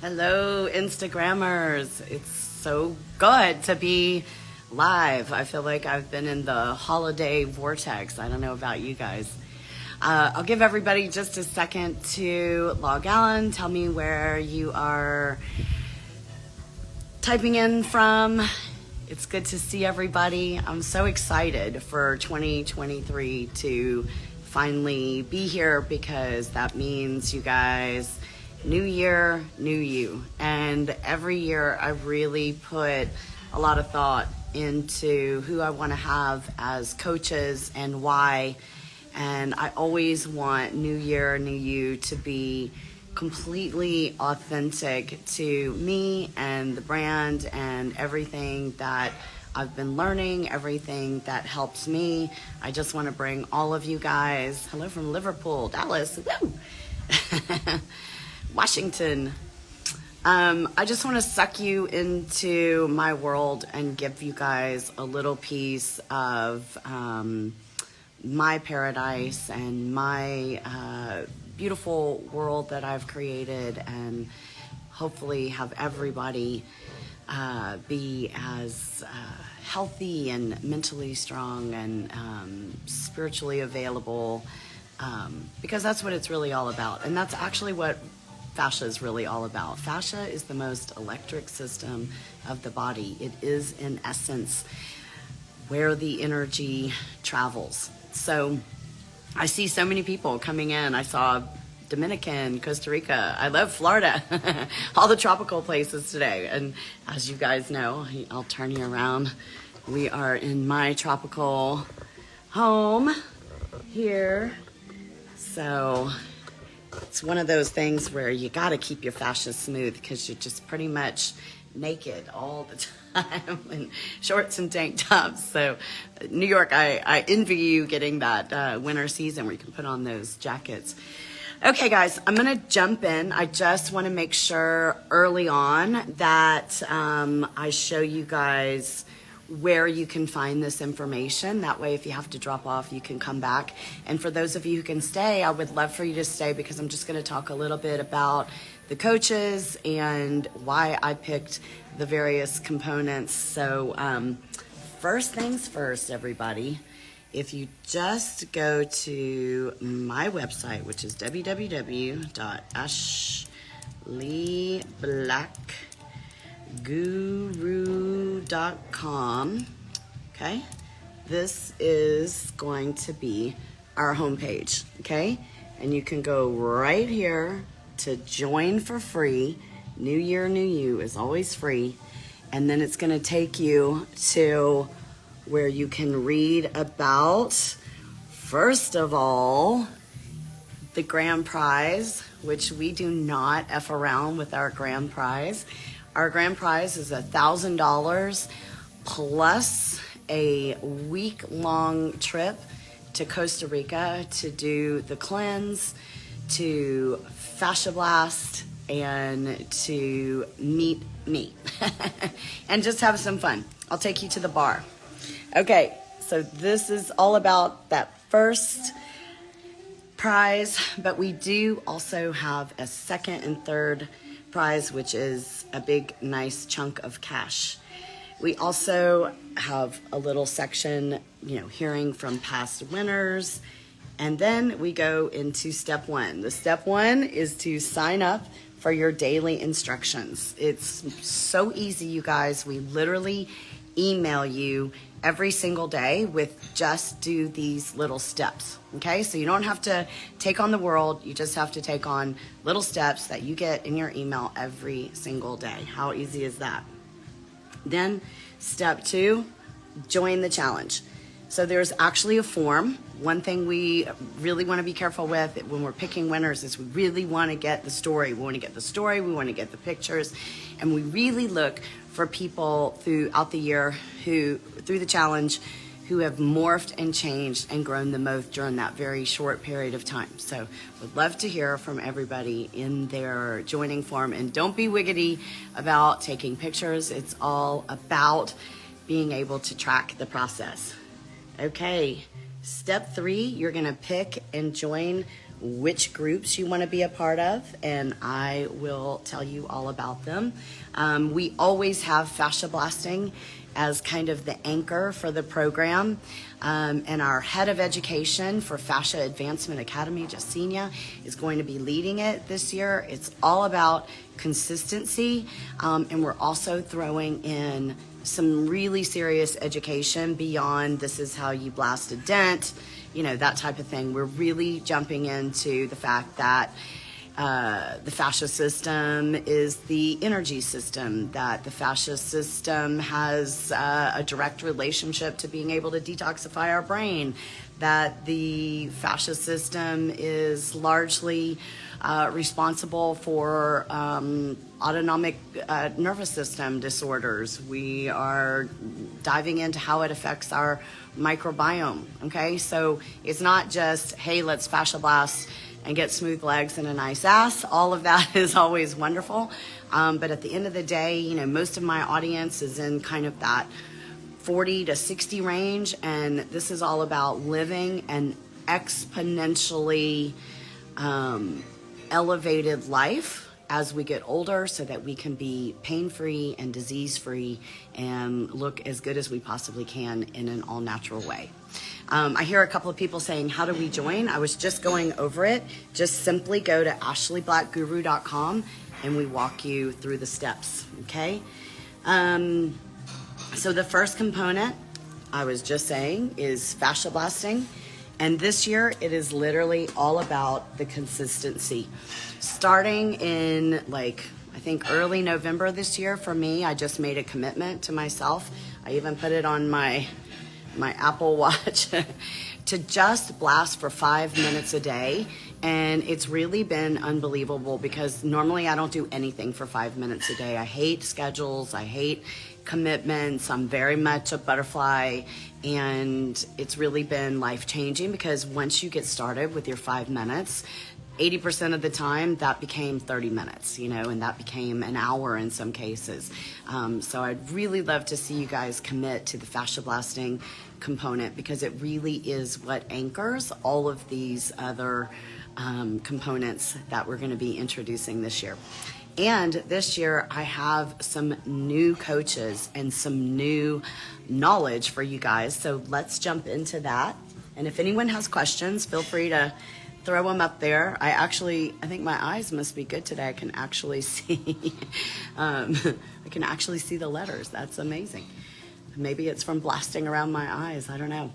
Hello, Instagrammers. It's so good to be live. I feel like I've been in the holiday vortex. I don't know about you guys. I'll give everybody just a second to log on. Tell me where you are typing in from. It's good to see everybody. I'm so excited for 2023 to finally be here because that means, you guys, new year, new you. And every year I really put a lot of thought into who I want to have as coaches and why. And I always want new year, new you to be completely authentic to me and the brand and everything that I've been learning, everything that helps me. I just want to bring all of you guys, hello from Liverpool, Dallas, woo! Washington. I just want to suck you into my world and give you guys a little piece of my paradise and my beautiful world that I've created, and hopefully have everybody be as healthy and mentally strong and spiritually available, because that's what it's really all about. And that's actually what fascia is really all about. Fascia is the most electric system of the body. It is, in essence, where the energy travels. So I see so many people coming in. I saw Dominican, Costa Rica. I love Florida, all the tropical places today. And as you guys know, I'll turn you around. We are in my tropical home here. So it's one of those things where you got to keep your fascia smooth because you're just pretty much naked all the time in shorts and tank tops. So New York, I envy you getting that winter season where you can put on those jackets. Okay, guys, I'm going to jump in. I just want to make sure early on that I show you guys where you can find this information. That way, if you have to drop off, you can come back. And for those of you who can stay, I would love for you to stay because I'm just going to talk a little bit about the coaches and why I picked the various components. So first things first, everybody, if you just go to my website, which is www.ashleyblacks.guru.com. Okay, this is going to be our homepage. Okay, and you can go right here to join for free. New year, new you is always free. And then it's going to take you to where you can read about, first of all, the grand prize, which we do not F around with our grand prize. Our grand prize is $1,000 plus a week-long trip to Costa Rica to do the cleanse, to FasciaBlast, and to meet me and just have some fun. I'll take you to the bar. Okay, so this is all about that first prize, but we do also have a second and third prize, which is a big, nice chunk of cash. We also have a little section, hearing from past winners. And then we go into step one. The step one is to sign up for your daily instructions. It's so easy, you guys. We literally email you every single day with just do these little steps. Okay, so you don't have to take on the world. You just have to take on little steps that you get in your email every single day. How easy is that? Then step two, join the challenge. So there's actually a form. One thing we really want to be careful with when we're picking winners is we really want to get the story. We want to get the story, we want to get the pictures, and we really look for people throughout the year through the challenge, who have morphed and changed and grown the most during that very short period of time. So would love to hear from everybody in their joining form. And don't be wiggity about taking pictures. It's all about being able to track the process. Okay, step 3, you're gonna pick and join which groups you want to be a part of, and I will tell you all about them. We always have Fascia Blasting as kind of the anchor for the program. And our head of education for Fascia Advancement Academy, Jessenia, is going to be leading it this year. It's all about consistency, and we're also throwing in some really serious education beyond this is how you blast a dent, you know, that type of thing. We're really jumping into the fact that the fascia system is the energy system, that the fascia system has a direct relationship to being able to detoxify our brain, that the fascia system is largely responsible for autonomic nervous system disorders. We are diving into how it affects our microbiome, okay? So it's not just, hey, let's fascia blast and get smooth legs and a nice ass. All of that is always wonderful. But at the end of the day, you know, most of my audience is in kind of that 40 to 60 range, and this is all about living an exponentially elevated life as we get older so that we can be pain-free and disease-free and look as good as we possibly can in an all-natural way. I hear a couple of people saying, how do we join? I was just going over it. Just simply go to ashleyblackguru.com and we walk you through the steps, okay? So the first component, I was just saying, is fascia blasting. And this year, it is literally all about the consistency. Starting in, like, I think early November this year, for me, I just made a commitment to myself. I even put it on my Apple Watch to just blast for 5 minutes a day. And it's really been unbelievable because normally I don't do anything for 5 minutes a day. I hate schedules. I hate commitments. I'm very much a butterfly, and it's really been life-changing because once you get started with your 5 minutes, 80% of the time that became 30 minutes, you know, and that became an hour in some cases. So I'd really love to see you guys commit to the fascia blasting component because it really is what anchors all of these other components that we're going to be introducing this year. And this year I have some new coaches and some new knowledge for you guys. So let's jump into that. And if anyone has questions, feel free to throw them up there. I think my eyes must be good today. I can actually see, I can actually see the letters. That's amazing. Maybe it's from blasting around my eyes. I don't know.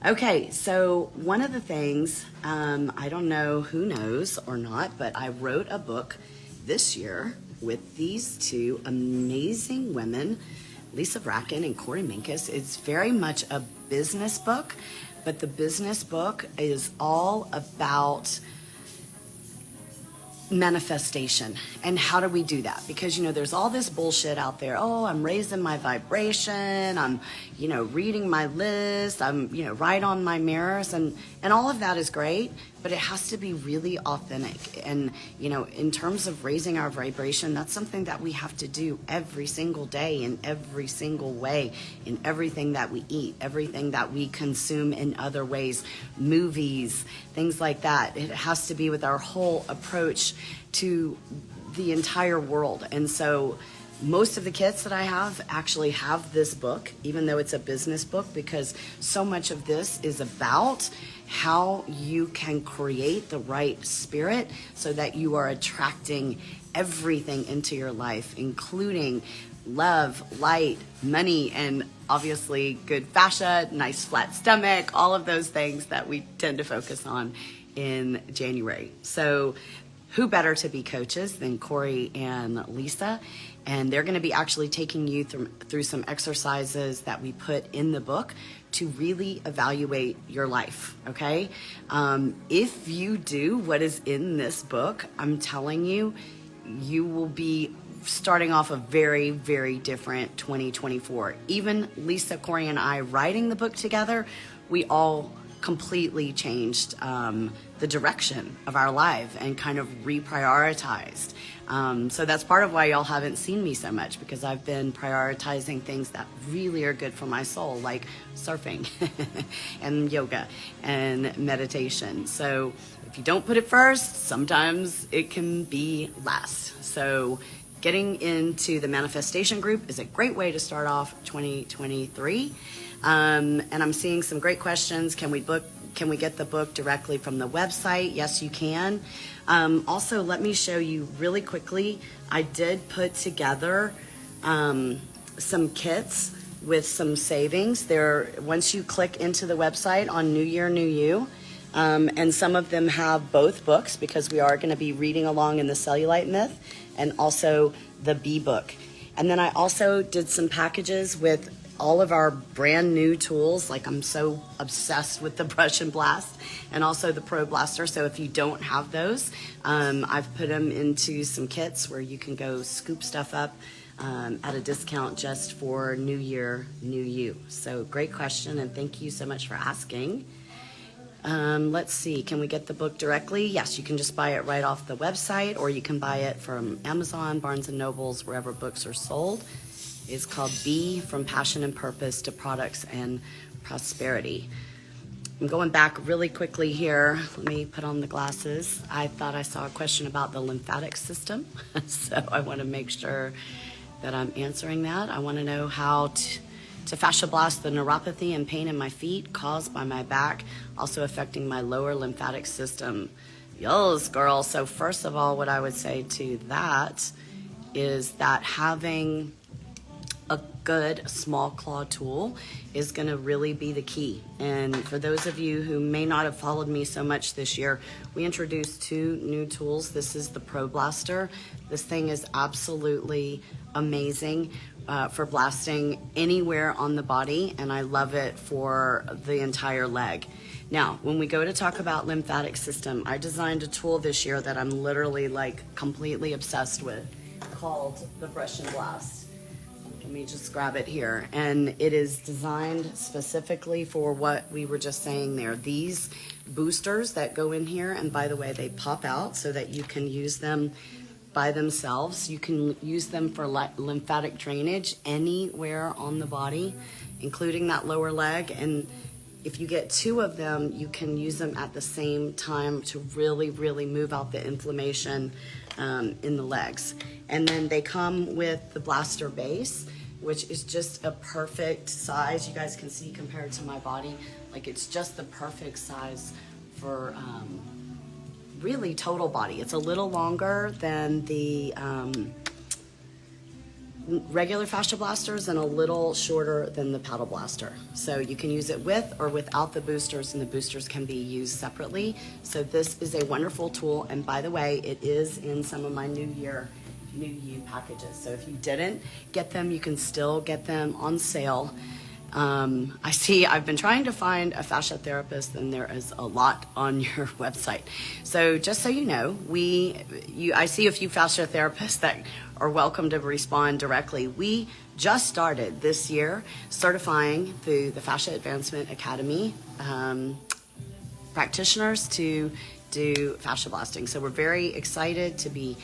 Okay, so one of the things, I don't know who knows or not, but I wrote a book this year with these two amazing women, Lisa Bracken and Corey Minkus. It's very much a business book, but the business book is all about manifestation. And how do we do that? Because, you know, there's all this bullshit out there. Oh, I'm raising my vibration. I'm, you know, reading my list. I'm, you know, right on my mirrors. And all of that is great, but it has to be really authentic. And, you know, in terms of raising our vibration, that's something that we have to do every single day in every single way, in everything that we eat, everything that we consume in other ways, movies, things like that. It has to be with our whole approach to the entire world. And so most of the kits that I have actually have this book, even though it's a business book, because so much of this is about how you can create the right spirit so that you are attracting everything into your life, including love, light, money, and obviously good fascia, nice flat stomach, all of those things that we tend to focus on in January. So who better to be coaches than Corey and Lisa? And they're going to be actually taking you through some exercises that we put in the book to really evaluate your life, okay? If you do what is in this book, I'm telling you, you will be starting off a very, very different 2024. Even Lisa, Corey, and I writing the book together, we all completely changed the direction of our life and kind of reprioritized. So that's part of why y'all haven't seen me so much, because I've been prioritizing things that really are good for my soul, like surfing and yoga and meditation. So if you don't put it first, sometimes it can be last. So getting into the manifestation group is a great way to start off 2023. And I'm seeing some great questions. Can we get the book directly from the website? Yes, you can. Also, let me show you really quickly. I did put together some kits with some savings. Once you click into the website on New Year, New You, and some of them have both books because we are going to be reading along in the cellulite myth and also the bee book. And then I also did some packages with all of our brand new tools. Like, I'm so obsessed with the Brush and Blast and also the Pro Blaster. So if you don't have those, I've put them into some kits where you can go scoop stuff up at a discount just for New Year, New You. So great question, and thank you so much for asking. Let's see, can we get the book directly? Yes, you can just buy it right off the website, or you can buy it from Amazon, Barnes & Nobles, wherever books are sold. It's called B, From Passion and Purpose to Products and Prosperity. I'm going back really quickly here. Let me put on the glasses. I thought I saw a question about the lymphatic system, so I want to make sure that I'm answering that. I want to know how to fascia blast the neuropathy and pain in my feet caused by my back, also affecting my lower lymphatic system. Yes, girl. So first of all, what I would say to that is that having a good small claw tool is going to really be the key. And for those of you who may not have followed me so much this year, we introduced 2 new tools. This is the Pro Blaster. This thing is absolutely amazing for blasting anywhere on the body, and I love it for the entire leg. Now, when we go to talk about lymphatic system, I designed a tool this year that I'm literally like completely obsessed with, called the Brush and Blast. Let me just grab it here. And it is designed specifically for what we were just saying there. These boosters that go in here, and by the way, they pop out so that you can use them by themselves. You can use them for lymphatic drainage anywhere on the body, including that lower leg. And if you get 2 of them, you can use them at the same time to really, really move out the inflammation in the legs. And then they come with the blaster base, which is just a perfect size. You guys can see compared to my body, like it's just the perfect size for really total body. It's a little longer than the regular fascia blasters and a little shorter than the paddle blaster. So you can use it with or without the boosters, and the boosters can be used separately. So this is a wonderful tool, and by the way, it is in some of my New Year, New You packages. So if you didn't get them, you can still get them on sale. I see I've been trying to find a fascia therapist, and there is a lot on your website. So just so you know, I see a few fascia therapists that are welcome to respond directly. We just started this year certifying through the Fascia Advancement Academy practitioners to do fascia blasting. So we're very excited to be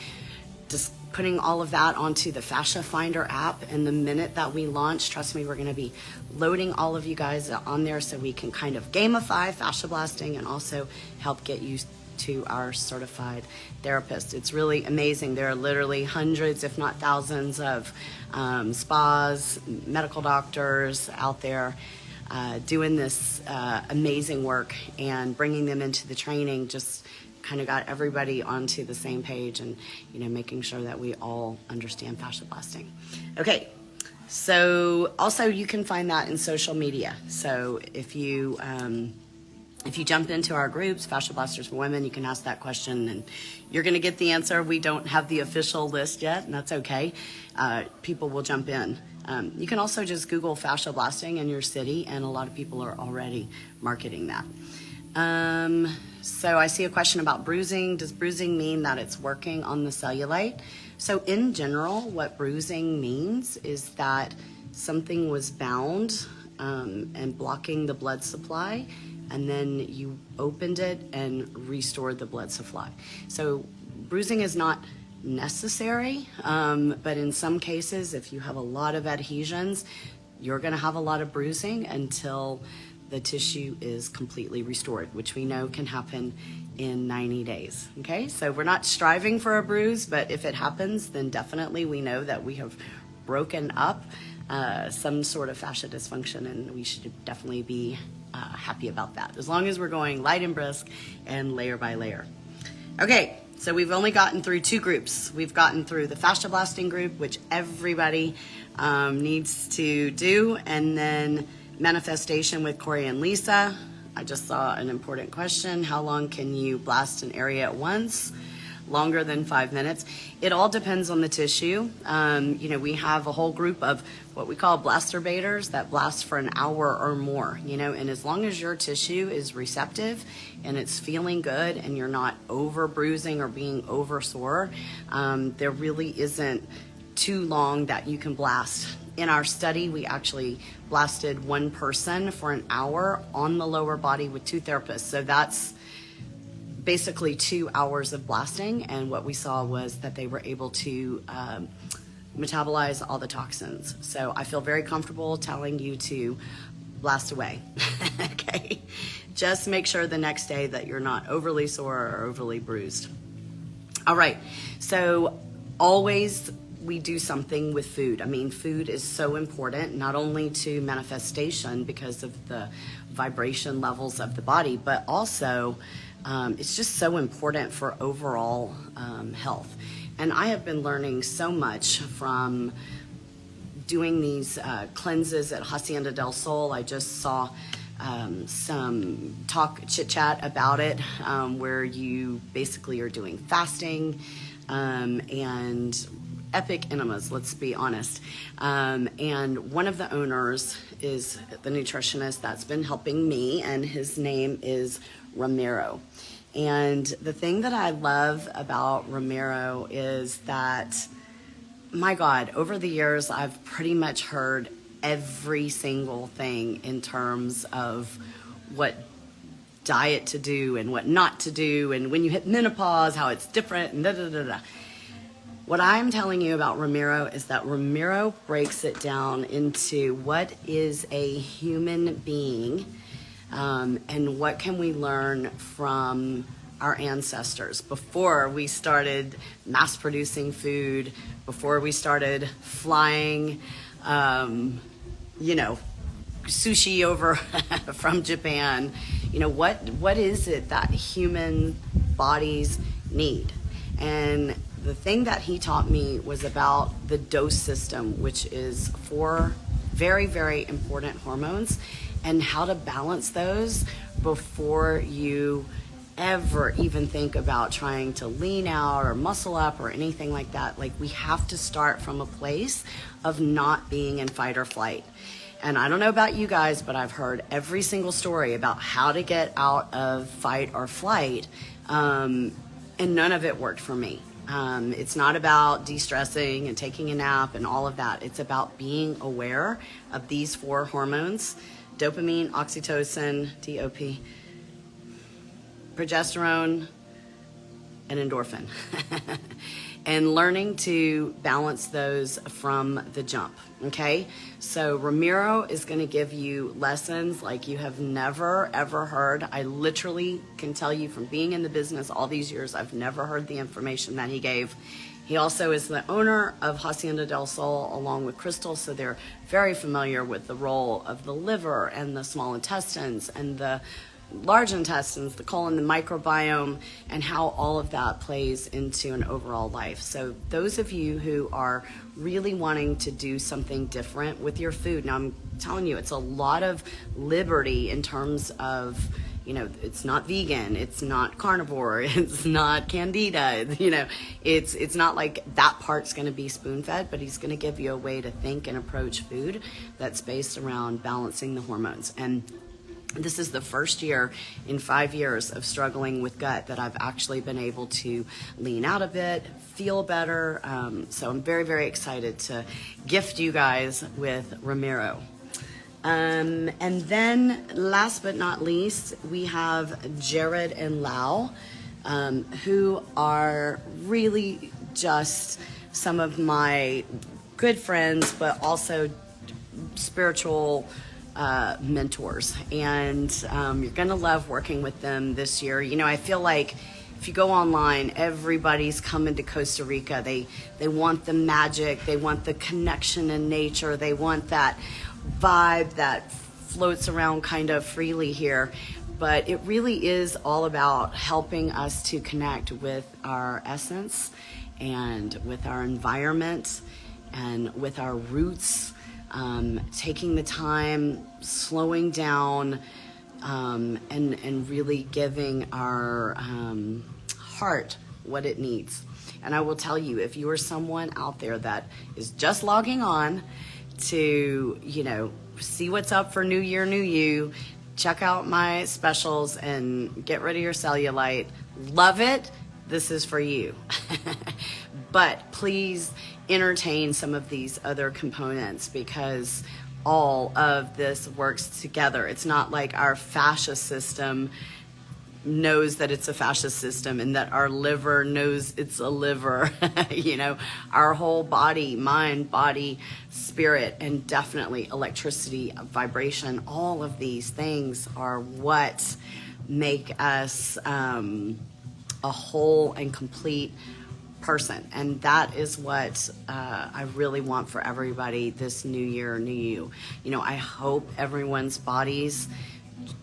just putting all of that onto the Fascia Finder app. And the minute that we launch, trust me, we're going to be loading all of you guys on there so we can kind of gamify fascia blasting and also help get you to our certified therapist. It's really amazing. There are literally hundreds, if not thousands, of spas, medical doctors out there doing this amazing work, and bringing them into the training just kind of got everybody onto the same page, and making sure that we all understand fascia blasting. Okay, so also you can find that in social media. So if you jump into our groups, Fascia Blasters for Women, you can ask that question and you're going to get the answer. We don't have the official list yet, and that's okay. People will jump in. You can also just Google fascia blasting in your city, and a lot of people are already marketing that. So I see a question about bruising. Does bruising mean that it's working on the cellulite? So in general, what bruising means is that something was bound and blocking the blood supply, and then you opened it and restored the blood supply. So bruising is not necessary, but in some cases, if you have a lot of adhesions, you're going to have a lot of bruising until the tissue is completely restored, which we know can happen in 90 days. Okay, so we're not striving for a bruise, but if it happens, then definitely we know that we have broken up some sort of fascia dysfunction, and we should definitely be happy about that, as long as we're going light and brisk and layer by layer. Okay, so we've only gotten through 2 groups. We've gotten through the fascia blasting group, which everybody needs to do, and then manifestation with Corey and Lisa. I just saw an important question. How long can you blast an area at once? Longer than 5 minutes. It all depends on the tissue. You know, we have a whole group of what we call blasterbators that blast for an hour or more, you know, and as long as your tissue is receptive and it's feeling good and you're not over bruising or being over sore, there really isn't too long that you can blast. In our study, we actually blasted 1 person for an hour on the lower body with 2 therapists. So that's basically 2 hours of blasting, and what we saw was that they were able to metabolize all the toxins. So I feel very comfortable telling you to blast away. Okay, just make sure the next day that you're not overly sore or overly bruised. All right, so always we do something with food. I mean, food is so important, not only to manifestation because of the vibration levels of the body, but also it's just so important for overall health. And I have been learning so much from doing these cleanses at Hacienda del Sol. I just saw some chit chat about it, where you basically are doing fasting and epic enemas, let's be honest. And one of the owners is the nutritionist that's been helping me, and his name is Romero. And the thing that I love about Romero is that, my God, over the years, I've pretty much heard every single thing in terms of what diet to do and what not to do, and when you hit menopause, how it's different, and da da da da. What I'm telling you about Romero is that Romero breaks it down into what is a human being, and what can we learn from our ancestors before we started mass producing food, before we started flying, you know, sushi over from Japan. You know, what is it that human bodies need? And the thing that he taught me was about the dose system, which is 4 very, very important hormones, and how to balance those before you ever even think about trying to lean out or muscle up or anything like that. Like, we have to start from a place of not being in fight or flight. And I don't know about you guys, but I've heard every single story about how to get out of fight or flight, and none of it worked for me. It's not about de-stressing and taking a nap and all of that. It's about being aware of these 4 hormones: dopamine, oxytocin, DOP, progesterone, and endorphin. And learning to balance those from the jump, okay? So Romero is gonna give you lessons like you have never, ever heard. I literally can tell you from being in the business all these years, I've never heard the information that he gave. He also is the owner of Hacienda del Sol along with Crystal, so they're very familiar with the role of the liver and the small intestines and the large intestines, the colon, the microbiome, and how all of that plays into an overall life. So those of you who are really wanting to do something different with your food, now I'm telling you, it's a lot of liberty in terms of, you know, it's not vegan, it's not carnivore, it's not candida, you know, it's not like that part's going to be spoon-fed, but he's going to give you a way to think and approach food that's based around balancing the hormones. And this is the first year in 5 years of struggling with gut that I've actually been able to lean out a bit, feel better. So I'm very, very excited to gift you guys with Romero. And then last but not least, we have Jared and Lyle, who are really just some of my good friends, but also spiritual mentors, and you're gonna love working with them this year. You know, I feel like if you go online, everybody's coming to Costa Rica. They want the magic, they want the connection in nature, they want that vibe that floats around kind of freely here. But it really is all about helping us to connect with our essence and with our environment and with our roots, taking the time, slowing down, and really giving our heart what it needs. And I will tell you, if you are someone out there that is just logging on to, you know, see what's up for New Year, New You, check out my specials and get rid of your cellulite. Love it. This is for you. But please entertain some of these other components, because all of this works together. It's not like our fascia system knows that it's a fascia system and that our liver knows it's a liver. You know, our whole body, mind, body, spirit, and definitely electricity, vibration, all of these things are what make us a whole and complete person. And that is what I really want for everybody this new year, new you. You know, I hope everyone's bodies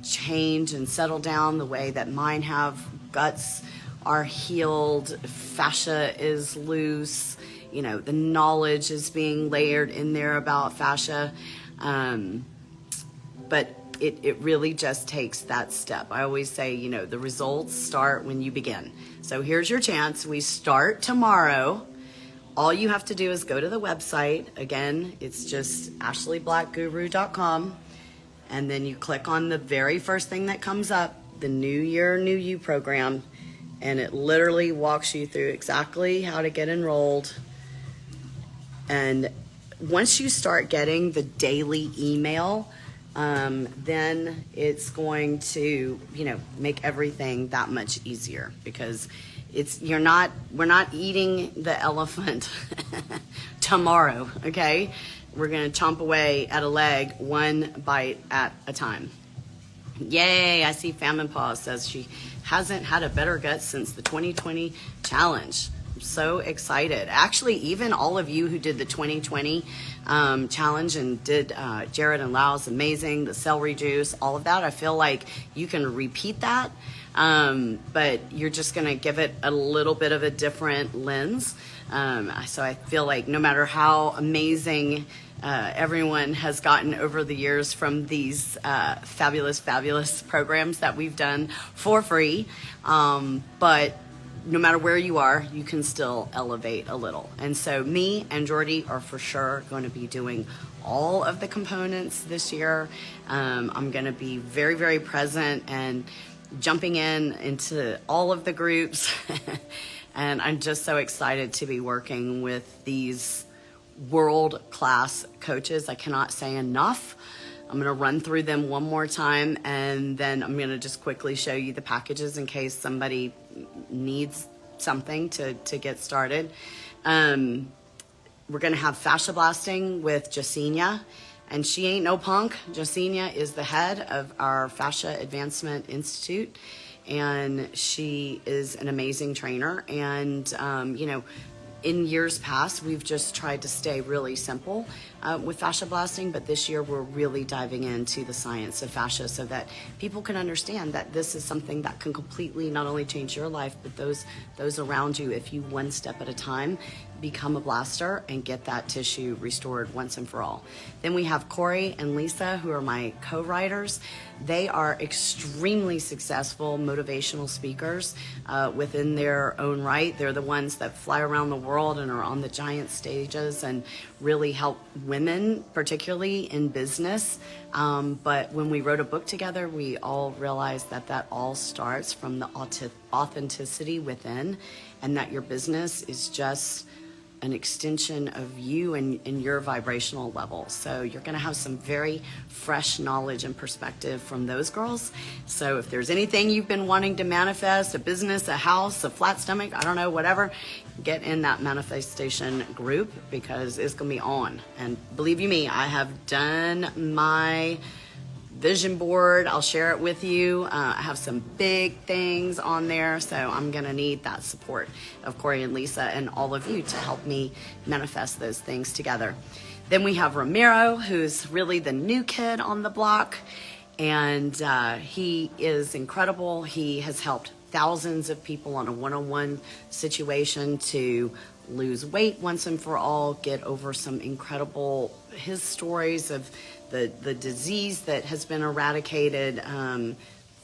change and settle down the way that mine have. Guts are healed, fascia is loose, you know, the knowledge is being layered in there about fascia. But it really just takes that step. I always say, you know, the results start when you begin. So here's your chance. We start tomorrow. All you have to do is go to the website. Again, it's just ashleyblackguru.com. And then you click on the very first thing that comes up, the New Year, New You program. And it literally walks you through exactly how to get enrolled. And once you start getting the daily email, then it's going to, you know, make everything that much easier, because we're not eating the elephant tomorrow, okay? We're gonna chomp away at a leg, one bite at a time. Yay, I see Famine Paw says she hasn't had a better gut since the 2020 challenge. I'm so excited. Actually, even all of you who did the 2020 challenge and did Jared and Lyle's amazing, the celery juice, all of that, I feel like you can repeat that, but you're just gonna give it a little bit of a different lens. So I feel like no matter how amazing everyone has gotten over the years from these fabulous programs that we've done for free, but no matter where you are, you can still elevate a little. And so me and Jordy are for sure going to be doing all of the components this year. I'm going to be very, very present and jumping into all of the groups. And I'm just so excited to be working with these world-class coaches. I cannot say enough. I'm going to run through them one more time, and then I'm going to just quickly show you the packages in case somebody needs something to get started. We're going to have Fascia Blasting with Jessenia, and she ain't no punk. Jessenia is the head of our Fascia Advancement Institute, and she is an amazing trainer. And, you know, in years past, we've just tried to stay really simple with fascia blasting, but this year we're really diving into the science of fascia so that people can understand that this is something that can completely not only change your life, but those around you, if you one step at a time become a blaster and get that tissue restored once and for all. Then we have Corey and Lisa, who are my co-writers. They are extremely successful motivational speakers within their own right. They're the ones that fly around the world and are on the giant stages and really help women, particularly in business. But when we wrote a book together, we all realized that all starts from the authenticity within, and that your business is just an extension of you and your vibrational level. So you're gonna have some very fresh knowledge and perspective from those girls. So if there's anything you've been wanting to manifest, a business, a house, a flat stomach, I don't know, whatever, get in that manifestation group because it's gonna be on. And believe you me, I have done my vision board. I'll share it with you. I have some big things on there, so I'm gonna need that support of Corey and Lisa and all of you to help me manifest those things together. Then we have Romero, who's really the new kid on the block, and he is incredible. He has helped thousands of people on a one-on-one situation to lose weight once and for all, get over some incredible, his stories of the disease that has been eradicated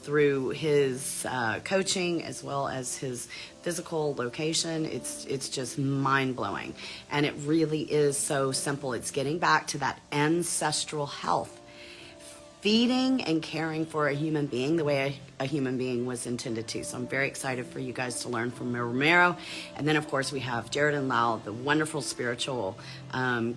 through his coaching as well as his physical location. It's just mind-blowing. And it really is so simple. It's getting back to that ancestral health, feeding and caring for a human being the way a human being was intended to. So I'm very excited for you guys to learn from Romero. And then of course we have Jared and Lyle, the wonderful spiritual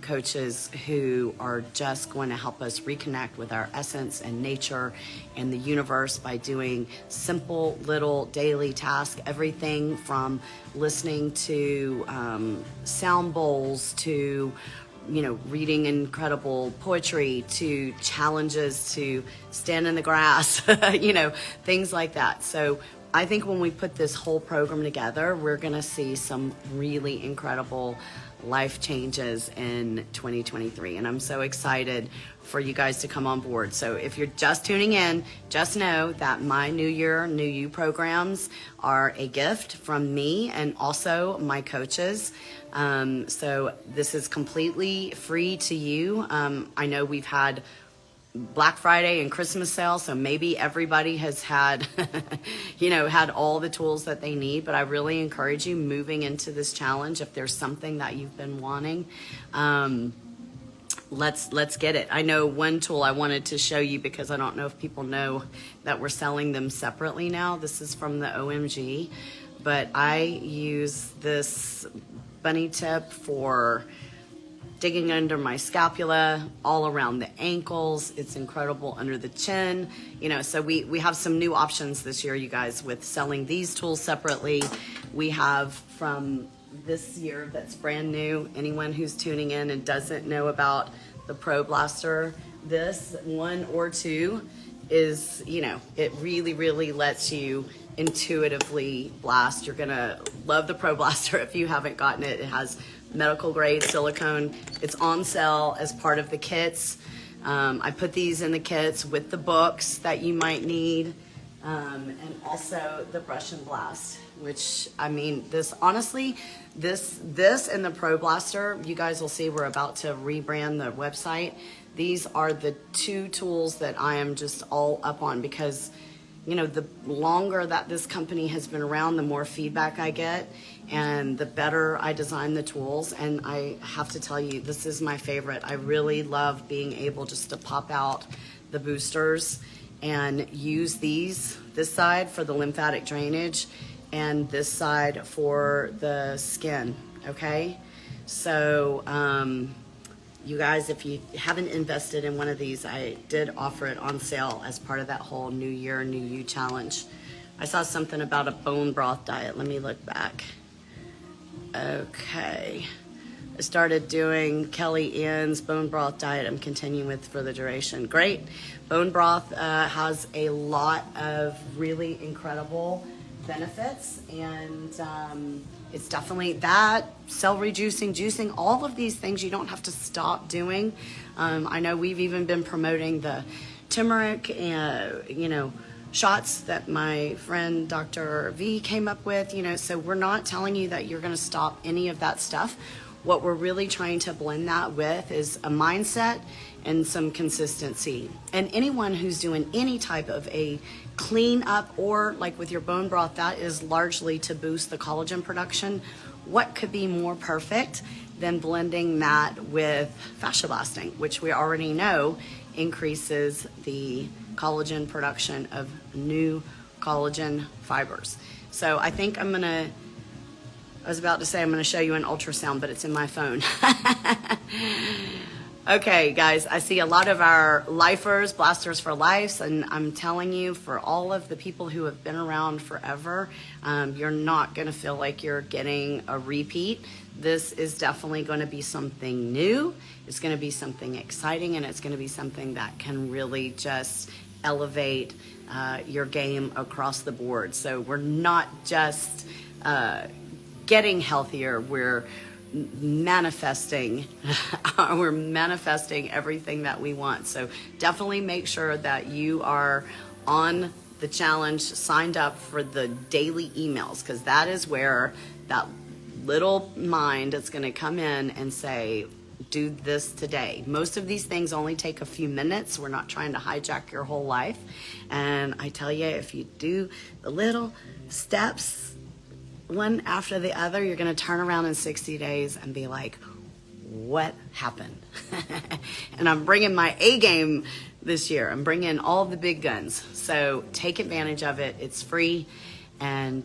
coaches who are just going to help us reconnect with our essence and nature and the universe by doing simple little daily tasks, everything from listening to sound bowls to reading incredible poetry to challenges to stand in the grass, things like that. So I think when we put this whole program together, we're gonna see some really incredible life changes in 2023. And I'm so excited for you guys to come on board. So if you're just tuning in, just know that my New Year, New You programs are a gift from me and also my coaches. So this is completely free to you. I know we've had Black Friday and Christmas sale, so maybe everybody has had, had all the tools that they need, but I really encourage you moving into this challenge. If there's something that you've been wanting, let's get it. I know one tool I wanted to show you because I don't know if people know that we're selling them separately now. This is from the OMG, but I use this bunny tip for digging under my scapula, all around the ankles. It's incredible under the chin. So we have some new options this year, you guys, with selling these tools separately. We have from this year that's brand new, anyone who's tuning in and doesn't know about the Pro Blaster, this 1 or 2 is, it really, really lets you intuitively blast. You're gonna love the Pro Blaster if you haven't gotten it. It has medical grade silicone. It's on sale as part of the kits. I put these in the kits with the books that you might need, and also the brush and blast, which this honestly, this and the Pro Blaster, you guys will see we're about to rebrand the website. These are the 2 tools that I am just all up on because the longer that this company has been around, the more feedback I get and the better I design the tools. And I have to tell you, this is my favorite. I really love being able just to pop out the boosters and use this side for the lymphatic drainage and this side for the skin, okay? So, you guys, if you haven't invested in one of these, I did offer it on sale as part of that whole New Year, New You challenge. I saw something about a bone broth diet. Let me look back. Okay. I started doing Kelly Ann's bone broth diet. I'm continuing with for the duration. Great. Bone broth has a lot of really incredible benefits, and it's definitely that, celery juicing, all of these things you don't have to stop doing. I know we've even been promoting the turmeric and, shots that my friend Dr. V came up with, so we're not telling you that you're gonna stop any of that stuff. What we're really trying to blend that with is a mindset and some consistency. And anyone who's doing any type of a clean up or like with your bone broth, that is largely to boost the collagen production. What could be more perfect than blending that with Fascia Blasting, which we already know increases the collagen production of new collagen fibers. So I think I'm gonna I was about to say I'm going to show you an ultrasound, but it's in my phone. Okay, guys, I see a lot of our lifers, blasters for life, and I'm telling you, for all of the people who have been around forever, you're not going to feel like you're getting a repeat. This is definitely going to be something new. It's going to be something exciting, and it's going to be something that can really just elevate your game across the board. So we're not just getting healthier, we're manifesting everything that we want. So definitely make sure that you are on the challenge, signed up for the daily emails, because that is where that little mind is going to come in and say, do this today. Most of these things only take a few minutes. We're not trying to hijack your whole life. And I tell you, if you do the little steps one after the other, you're going to turn around in 60 days and be like, what happened? And I'm bringing my A game this year. I'm bringing all the big guns. So take advantage of it. It's free, and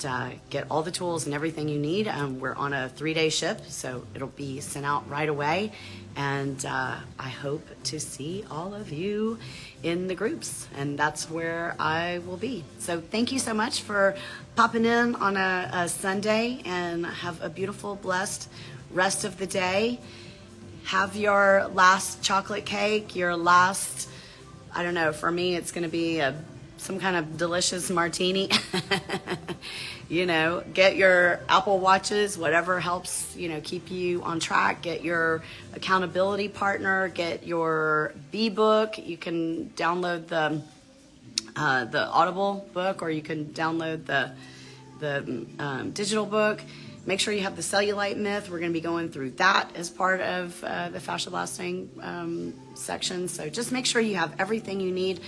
get all the tools and everything you need. We're on a 3-day ship, so it'll be sent out right away. And I hope to see all of you in the groups, and that's where I will be. So thank you so much for popping in on a Sunday, and have a beautiful, blessed rest of the day. Have your last chocolate cake, your last, I don't know, for me it's going to be some kind of delicious martini. You know, get your Apple Watches, whatever helps, you know, keep you on track. Get your accountability partner, get your B-book. You can download the Audible book, or you can download the digital book. Make sure you have the cellulite myth. We're going to be going through that as part of the fascia blasting section. So just make sure you have everything you need.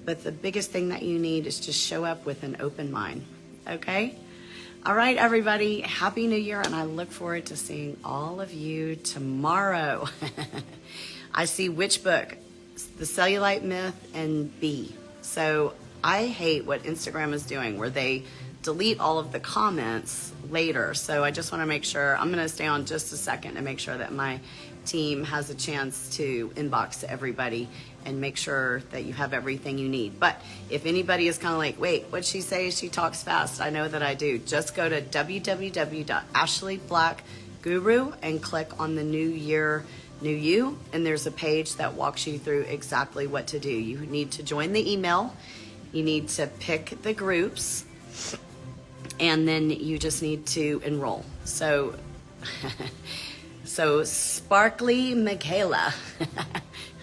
But the biggest thing that you need is just show up with an open mind, okay? All right, everybody, Happy New Year, and I look forward to seeing all of you tomorrow. I see which book? The Cellulite Myth and B. So I hate what Instagram is doing, where they delete all of the comments later. So I just want to make sure, I'm going to stay on just a second to make sure that my team has a chance to inbox to everybody and make sure that you have everything you need. But if anybody is kind of like, wait, what'd she say? She talks fast. I know that I do. Just go to www.ashleyblackguru and click on the New Year, New You, and there's a page that walks you through exactly what to do. You need to join the email. You need to pick the groups, and then you just need to enroll. So, Sparkly Michaela.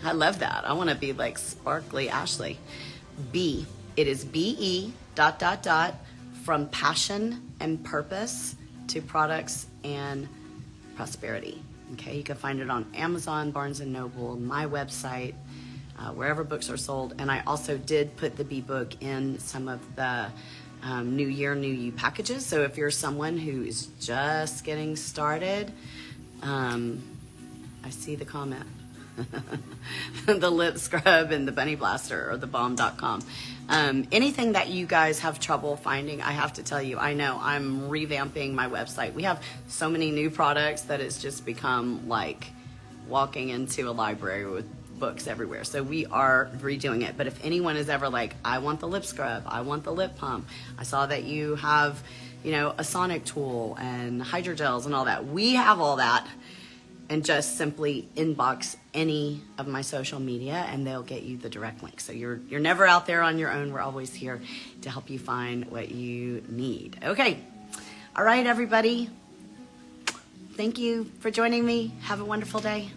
I love that. I want to be like Sparkly Ashley. B. It is BE ... from passion and purpose to products and prosperity. Okay, you can find it on Amazon, Barnes & Noble, my website, wherever books are sold. And I also did put the B-book in some of the New Year, New You packages. So if you're someone who is just getting started, I see the comment. The lip scrub and the bunny blaster, or the bomb.com. Anything that you guys have trouble finding, I have to tell you, I know I'm revamping my website. We have so many new products that it's just become like walking into a library with books everywhere. So we are redoing it. But if anyone is ever like, I want the lip scrub, I want the lip pump, I saw that you have, you know, a sonic tool and hydrogels and all that. We have all that. And just simply inbox any of my social media and they'll get you the direct link. So you're never out there on your own. We're always here to help you find what you need. Okay. All right, everybody. Thank you for joining me. Have a wonderful day.